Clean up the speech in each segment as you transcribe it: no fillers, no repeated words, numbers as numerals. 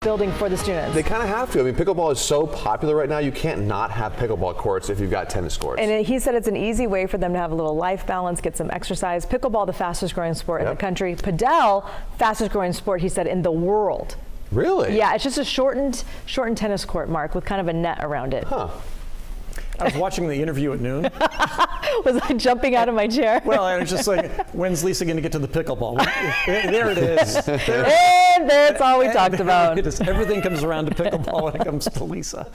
building for the students. They kind of have to. I mean, pickleball is so popular right now, you can't not have pickleball courts if you've got tennis courts. And he said it's an easy way for them to have a little life balance, get some exercise. Pickleball, the fastest growing sport in the country. Padel, fastest growing sport, he said, in the world. Really? Yeah, it's just a shortened tennis court, Mark, with kind of a net around it. Huh. I was watching the interview at noon. Was I jumping out of my chair? Well, I was just like, when's Lisa going to get to the pickleball? There it is. And that's all we talked about. It is. Everything comes around to pickleball when it comes to Lisa.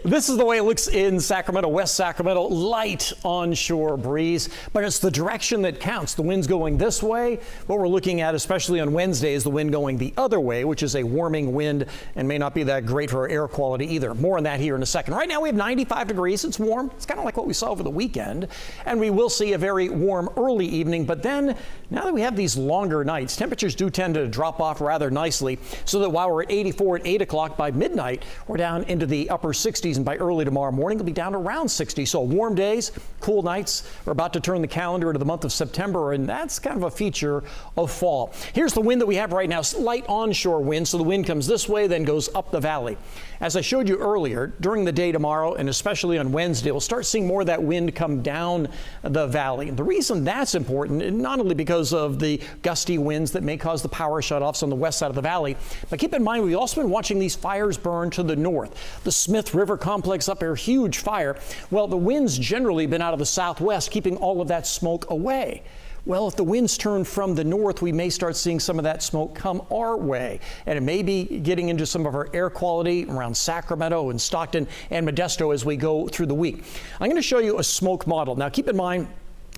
This is the way it looks in Sacramento, West Sacramento. Light onshore breeze, but it's the direction that counts. The wind's going this way. What we're looking at, especially on Wednesday, is the wind going the other way, which is a warming wind and may not be that great for our air quality either. More on that here in a second. Right now we have 95 degrees. It's warm. It's kind of like what we saw over the weekend. And we will see a very warm early evening. But then, now that we have these longer nights, temperatures do tend to drop off rather nicely, so that while we're at 84 at 8 o'clock, by midnight, we're down into the upper 60s. And by early tomorrow morning, it'll be down around 60. So warm days, cool nights. We're about to turn the calendar into the month of September, and that's kind of a feature of fall. Here's the wind that we have right now, light onshore wind. So the wind comes this way, then goes up the valley. As I showed you earlier, during the day tomorrow, and especially on Wednesday, we'll start seeing more of that wind come down the valley. And the reason that's important, not only because of the gusty winds that may cause the power shutoffs on the west side of the valley, but keep in mind, we've also been watching these fires burn to the north. The Smith River Complex up there, huge fire. Well, the wind's generally been out of the southwest, keeping all of that smoke away. Well, if the winds turn from the north, we may start seeing some of that smoke come our way. And it may be getting into some of our air quality around Sacramento and Stockton and Modesto as we go through the week. I'm going to show you a smoke model. Now, keep in mind,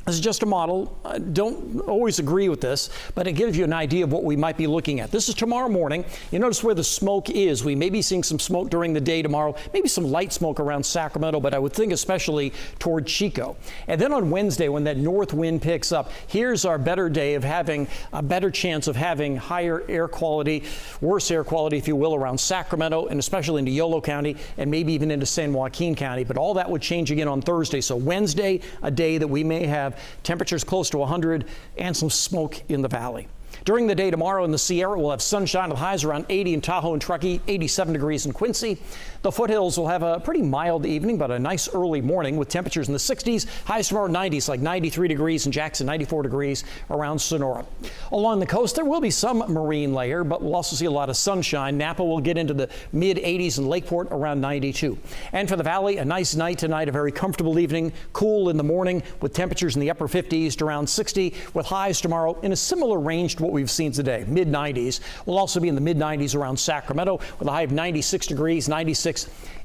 this is just a model. Don't always agree with this, but it gives you an idea of what we might be looking at. This is tomorrow morning. You notice where the smoke is. We may be seeing some smoke during the day tomorrow, maybe some light smoke around Sacramento, but I would think especially toward Chico. And then on Wednesday, when that north wind picks up, here's our better day of having a better chance of having higher air quality, worse air quality, if you will, around Sacramento and especially into Yolo County and maybe even into San Joaquin County. But all that would change again on Thursday. So Wednesday, a day that we may have temperatures close to 100 and some smoke in the valley. During the day tomorrow in the Sierra, we'll have sunshine with highs around 80 in Tahoe and Truckee, 87 degrees in Quincy. The foothills will have a pretty mild evening, but a nice early morning with temperatures in the 60s. Highs tomorrow 90s, like 93 degrees in Jackson, 94 degrees around Sonora. Along the coast, there will be some marine layer, but we'll also see a lot of sunshine. Napa will get into the mid 80s and Lakeport around 92. And for the valley, a nice night tonight, a very comfortable evening, cool in the morning with temperatures in the upper 50s to around 60, with highs tomorrow in a similar range to what we've seen today, mid 90s. We'll also be in the mid 90s around Sacramento with a high of 96 degrees, 96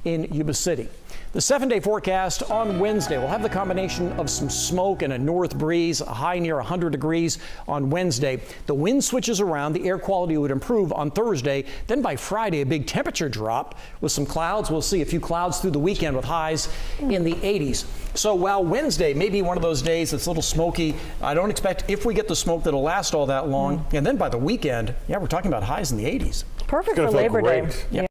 in Yuba City. The 7-day forecast on Wednesday will have the combination of some smoke and a north breeze, a high near 100 degrees on Wednesday. The wind switches around, the air quality would improve on Thursday. Then by Friday, a big temperature drop with some clouds. We'll see a few clouds through the weekend with highs in the 80s. So while Wednesday may be one of those days that's a little smoky, I don't expect, if we get the smoke, that'll last all that long. And then by the weekend, yeah, we're talking about highs in the 80s. Perfect for Labor Day. Yeah.